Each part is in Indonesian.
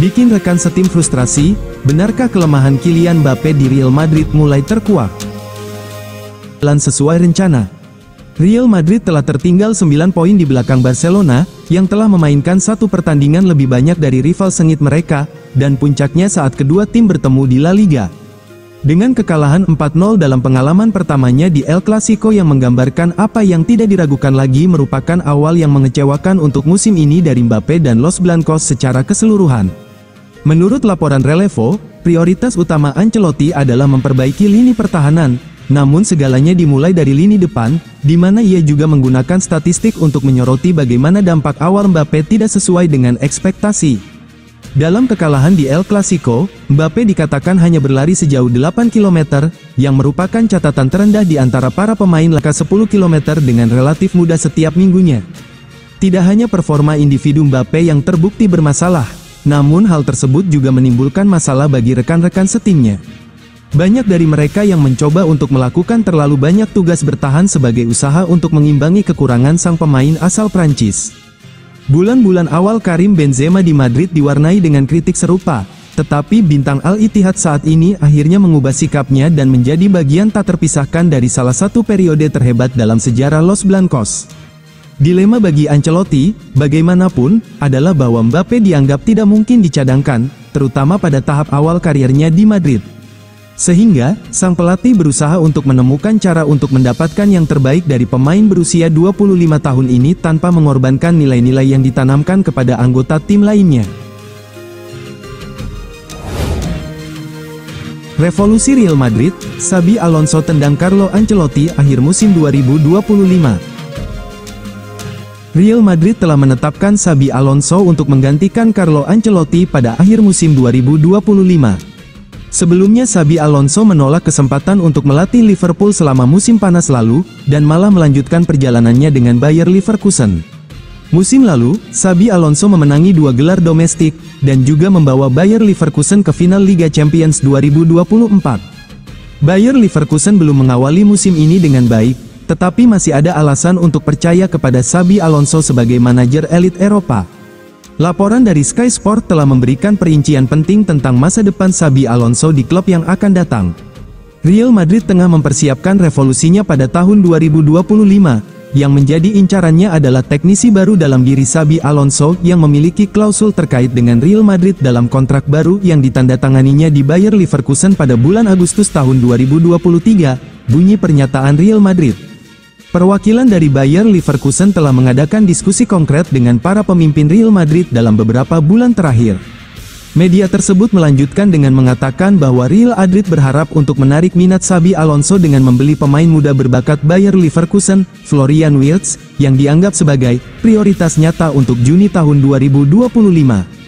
Bikin rekan setim frustrasi, benarkah kelemahan Kylian Mbappe di Real Madrid mulai terkuak? Jalan sesuai rencana. Real Madrid telah tertinggal 9 poin di belakang Barcelona, yang telah memainkan satu pertandingan lebih banyak dari rival sengit mereka, dan puncaknya saat kedua tim bertemu di La Liga. Dengan kekalahan 4-0 dalam pengalaman pertamanya di El Clasico yang menggambarkan apa yang tidak diragukan lagi merupakan awal yang mengecewakan untuk musim ini dari Mbappe dan Los Blancos secara keseluruhan. Menurut laporan Relevo, prioritas utama Ancelotti adalah memperbaiki lini pertahanan, namun segalanya dimulai dari lini depan, di mana ia juga menggunakan statistik untuk menyoroti bagaimana dampak awal Mbappe tidak sesuai dengan ekspektasi. Dalam kekalahan di El Clasico, Mbappe dikatakan hanya berlari sejauh 8 km, yang merupakan catatan terendah di antara para pemain laka 10 km dengan relatif mudah setiap minggunya. Tidak hanya performa individu Mbappe yang terbukti bermasalah, namun hal tersebut juga menimbulkan masalah bagi rekan-rekan setimnya. Banyak dari mereka yang mencoba untuk melakukan terlalu banyak tugas bertahan sebagai usaha untuk mengimbangi kekurangan sang pemain asal Prancis. Bulan-bulan awal Karim Benzema di Madrid diwarnai dengan kritik serupa, tetapi bintang Al-Ittihad saat ini akhirnya mengubah sikapnya dan menjadi bagian tak terpisahkan dari salah satu periode terhebat dalam sejarah Los Blancos. Dilema bagi Ancelotti, bagaimanapun, adalah bahwa Mbappe dianggap tidak mungkin dicadangkan, terutama pada tahap awal karirnya di Madrid. Sehingga, sang pelatih berusaha untuk menemukan cara untuk mendapatkan yang terbaik dari pemain berusia 25 tahun ini tanpa mengorbankan nilai-nilai yang ditanamkan kepada anggota tim lainnya. Revolusi Real Madrid, Xabi Alonso tendang Carlo Ancelotti akhir musim 2025. Real Madrid telah menetapkan Xabi Alonso untuk menggantikan Carlo Ancelotti pada akhir musim 2025. Sebelumnya Xabi Alonso menolak kesempatan untuk melatih Liverpool selama musim panas lalu, dan malah melanjutkan perjalanannya dengan Bayer Leverkusen. Musim lalu, Xabi Alonso memenangi 2 gelar domestik, dan juga membawa Bayer Leverkusen ke final Liga Champions 2024. Bayer Leverkusen belum mengawali musim ini dengan baik, tetapi masih ada alasan untuk percaya kepada Xabi Alonso sebagai manajer elit Eropa. Laporan dari Sky Sport telah memberikan perincian penting tentang masa depan Xabi Alonso di klub yang akan datang. Real Madrid tengah mempersiapkan revolusinya pada tahun 2025, yang menjadi incarannya adalah teknisi baru dalam diri Xabi Alonso yang memiliki klausul terkait dengan Real Madrid dalam kontrak baru yang ditandatanganinya di Bayer Leverkusen pada bulan Agustus tahun 2023, bunyi pernyataan Real Madrid. Perwakilan dari Bayer Leverkusen telah mengadakan diskusi konkret dengan para pemimpin Real Madrid dalam beberapa bulan terakhir. Media tersebut melanjutkan dengan mengatakan bahwa Real Madrid berharap untuk menarik minat Xabi Alonso dengan membeli pemain muda berbakat Bayer Leverkusen, Florian Wirtz, yang dianggap sebagai prioritas nyata untuk Juni tahun 2025.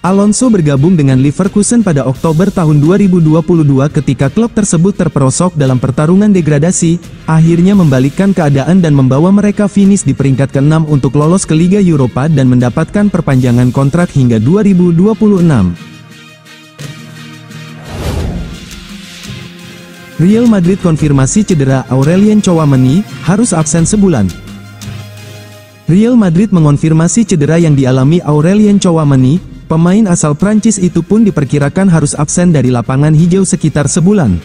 Alonso bergabung dengan Leverkusen pada Oktober tahun 2022 ketika klub tersebut terperosok dalam pertarungan degradasi, akhirnya membalikkan keadaan dan membawa mereka finish di peringkat ke-6 untuk lolos ke Liga Eropa dan mendapatkan perpanjangan kontrak hingga 2026. Real Madrid konfirmasi cedera Aurelien Tchouaméni, harus absen sebulan. Real Madrid mengonfirmasi cedera yang dialami Aurelien Tchouaméni. Pemain asal Prancis itu pun diperkirakan harus absen dari lapangan hijau sekitar sebulan.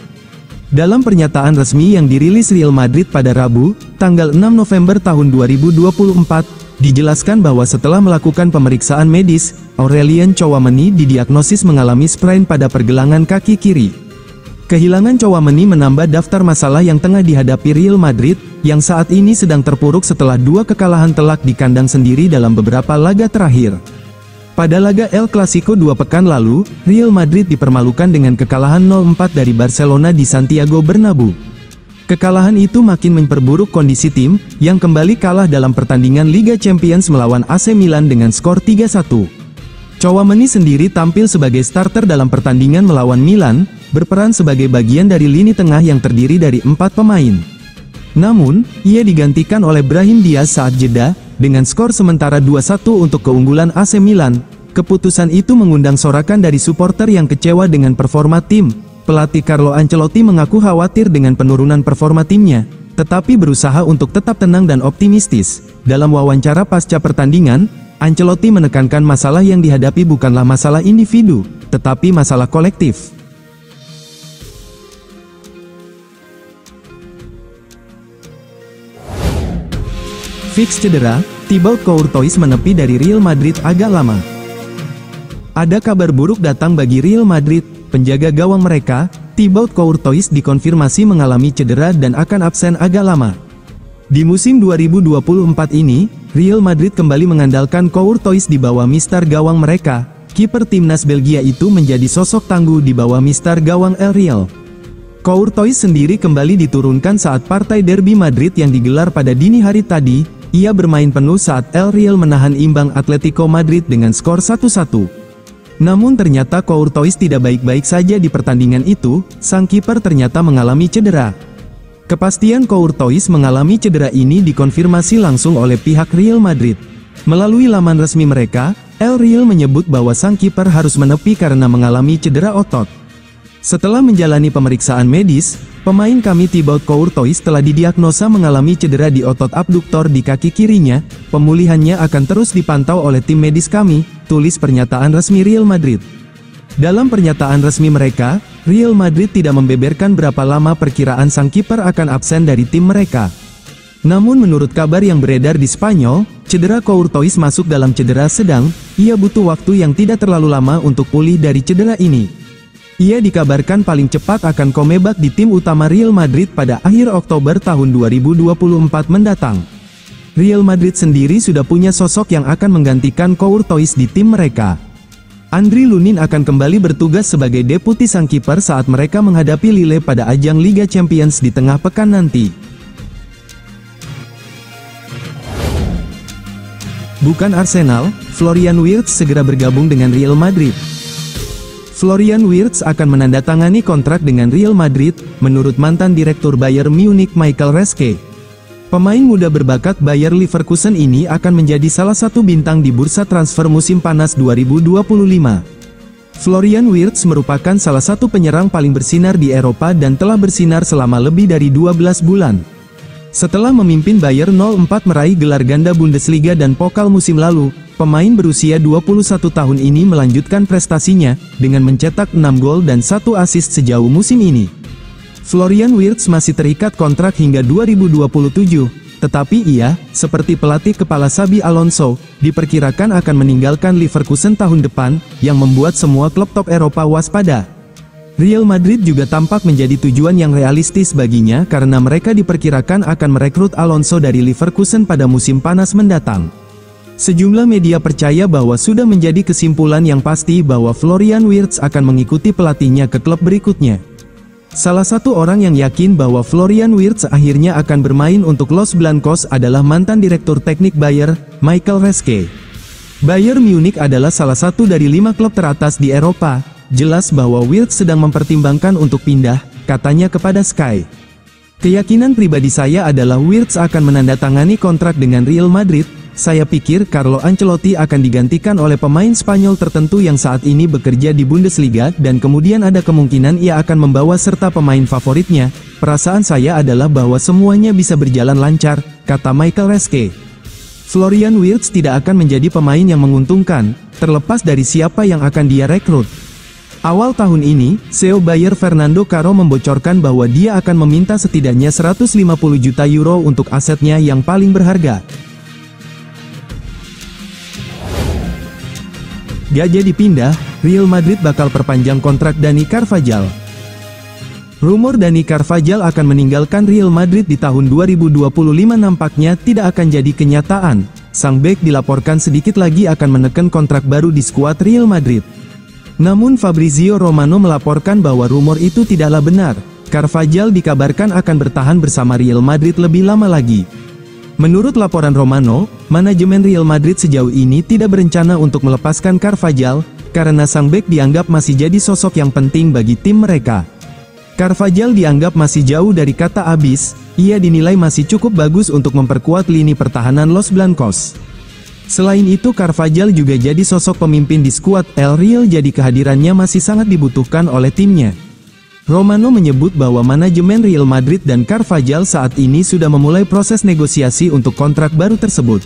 Dalam pernyataan resmi yang dirilis Real Madrid pada Rabu, tanggal 6 November tahun 2024, dijelaskan bahwa setelah melakukan pemeriksaan medis, Aurelien Tchouaméni didiagnosis mengalami sprain pada pergelangan kaki kiri. Kehilangan Tchouaméni menambah daftar masalah yang tengah dihadapi Real Madrid, yang saat ini sedang terpuruk setelah 2 kekalahan telak di kandang sendiri dalam beberapa laga terakhir. Pada laga El Clasico 2 pekan lalu, Real Madrid dipermalukan dengan kekalahan 0-4 dari Barcelona di Santiago Bernabeu. Kekalahan itu makin memperburuk kondisi tim, yang kembali kalah dalam pertandingan Liga Champions melawan AC Milan dengan skor 3-1. Tchouaméni sendiri tampil sebagai starter dalam pertandingan melawan Milan, berperan sebagai bagian dari lini tengah yang terdiri dari 4 pemain. Namun, ia digantikan oleh Brahim Diaz saat jeda, dengan skor sementara 2-1 untuk keunggulan AC Milan. Keputusan itu mengundang sorakan dari supporter yang kecewa dengan performa tim. Pelatih Carlo Ancelotti mengaku khawatir dengan penurunan performa timnya, tetapi berusaha untuk tetap tenang dan optimistis. Dalam wawancara pasca pertandingan, Ancelotti menekankan masalah yang dihadapi bukanlah masalah individu, tetapi masalah kolektif. Fix cedera, Thibaut Courtois menepi dari Real Madrid agak lama. Ada kabar buruk datang bagi Real Madrid, penjaga gawang mereka, Thibaut Courtois dikonfirmasi mengalami cedera dan akan absen agak lama. Di musim 2024 ini, Real Madrid kembali mengandalkan Courtois di bawah mister gawang mereka. Kiper timnas Belgia itu menjadi sosok tangguh di bawah mister gawang El Real. Courtois sendiri kembali diturunkan saat partai derby Madrid yang digelar pada dini hari tadi. Ia bermain penuh saat El Real menahan imbang Atletico Madrid dengan skor 1-1. Namun ternyata Courtois tidak baik-baik saja di pertandingan itu, sang kiper ternyata mengalami cedera. Kepastian Courtois mengalami cedera ini dikonfirmasi langsung oleh pihak Real Madrid. Melalui laman resmi mereka, El Real menyebut bahwa sang kiper harus menepi karena mengalami cedera otot. Setelah menjalani pemeriksaan medis, pemain kami Thibaut Courtois telah didiagnosa mengalami cedera di otot abduktor di kaki kirinya. Pemulihannya akan terus dipantau oleh tim medis kami, tulis pernyataan resmi Real Madrid. Dalam pernyataan resmi mereka, Real Madrid tidak membeberkan berapa lama perkiraan sang kiper akan absen dari tim mereka. Namun menurut kabar yang beredar di Spanyol, cedera Courtois masuk dalam cedera sedang. Ia butuh waktu yang tidak terlalu lama untuk pulih dari cedera ini. Ia dikabarkan paling cepat akan comeback di tim utama Real Madrid pada akhir Oktober tahun 2024 mendatang. Real Madrid sendiri sudah punya sosok yang akan menggantikan Courtois di tim mereka. Andriy Lunin akan kembali bertugas sebagai deputi sang kiper saat mereka menghadapi Lille pada ajang Liga Champions di tengah pekan nanti. Bukan Arsenal, Florian Wirtz segera bergabung dengan Real Madrid. Florian Wirtz akan menandatangani kontrak dengan Real Madrid, menurut mantan direktur Bayern Munich Michael Reschke. Pemain muda berbakat Bayer Leverkusen ini akan menjadi salah satu bintang di bursa transfer musim panas 2025. Florian Wirtz merupakan salah satu penyerang paling bersinar di Eropa dan telah bersinar selama lebih dari 12 bulan. Setelah memimpin Bayern 04 meraih gelar ganda Bundesliga dan Pokal musim lalu, pemain berusia 21 tahun ini melanjutkan prestasinya, dengan mencetak 6 gol dan 1 assist sejauh musim ini. Florian Wirtz masih terikat kontrak hingga 2027, tetapi ia, seperti pelatih kepala Xabi Alonso, diperkirakan akan meninggalkan Leverkusen tahun depan, yang membuat semua klub top Eropa waspada. Real Madrid juga tampak menjadi tujuan yang realistis baginya karena mereka diperkirakan akan merekrut Alonso dari Leverkusen pada musim panas mendatang. Sejumlah media percaya bahwa sudah menjadi kesimpulan yang pasti bahwa Florian Wirtz akan mengikuti pelatihnya ke klub berikutnya. Salah satu orang yang yakin bahwa Florian Wirtz akhirnya akan bermain untuk Los Blancos adalah mantan direktur teknik Bayer, Michael Reschke. Bayern Munich adalah salah satu dari 5 klub teratas di Eropa. Jelas bahwa Wirtz sedang mempertimbangkan untuk pindah, katanya kepada Sky. Keyakinan pribadi saya adalah Wirtz akan menandatangani kontrak dengan Real Madrid. Saya pikir Carlo Ancelotti akan digantikan oleh pemain Spanyol tertentu yang saat ini bekerja di Bundesliga dan kemudian ada kemungkinan ia akan membawa serta pemain favoritnya. Perasaan saya adalah bahwa semuanya bisa berjalan lancar, kata Michael Reschke. Florian Wirtz tidak akan menjadi pemain yang menguntungkan, terlepas dari siapa yang akan dia rekrut. Awal tahun ini, CEO Bayer Fernando Caro membocorkan bahwa dia akan meminta setidaknya 150 juta euro untuk asetnya yang paling berharga. Gak jadi pindah, Real Madrid bakal perpanjang kontrak Dani Carvajal. Rumor Dani Carvajal akan meninggalkan Real Madrid di tahun 2025 nampaknya tidak akan jadi kenyataan. Sang bek dilaporkan sedikit lagi akan menekan kontrak baru di skuad Real Madrid. Namun Fabrizio Romano melaporkan bahwa rumor itu tidaklah benar. Carvajal dikabarkan akan bertahan bersama Real Madrid lebih lama lagi. Menurut laporan Romano, manajemen Real Madrid sejauh ini tidak berencana untuk melepaskan Carvajal, karena sang bek dianggap masih jadi sosok yang penting bagi tim mereka. Carvajal dianggap masih jauh dari kata habis, ia dinilai masih cukup bagus untuk memperkuat lini pertahanan Los Blancos. Selain itu Carvajal juga jadi sosok pemimpin di skuad El Real, jadi kehadirannya masih sangat dibutuhkan oleh timnya. Romano menyebut bahwa manajemen Real Madrid dan Carvajal saat ini sudah memulai proses negosiasi untuk kontrak baru tersebut.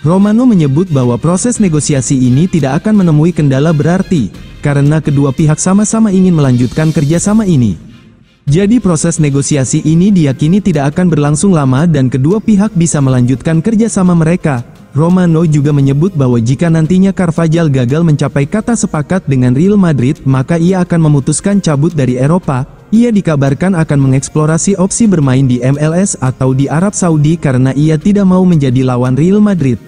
Romano menyebut bahwa proses negosiasi ini tidak akan menemui kendala berarti, karena kedua pihak sama-sama ingin melanjutkan kerjasama ini. Jadi proses negosiasi ini diyakini tidak akan berlangsung lama dan kedua pihak bisa melanjutkan kerjasama mereka. Romano juga menyebut bahwa jika nantinya Carvajal gagal mencapai kata sepakat dengan Real Madrid, maka ia akan memutuskan cabut dari Eropa. Ia dikabarkan akan mengeksplorasi opsi bermain di MLS atau di Arab Saudi karena ia tidak mau menjadi lawan Real Madrid.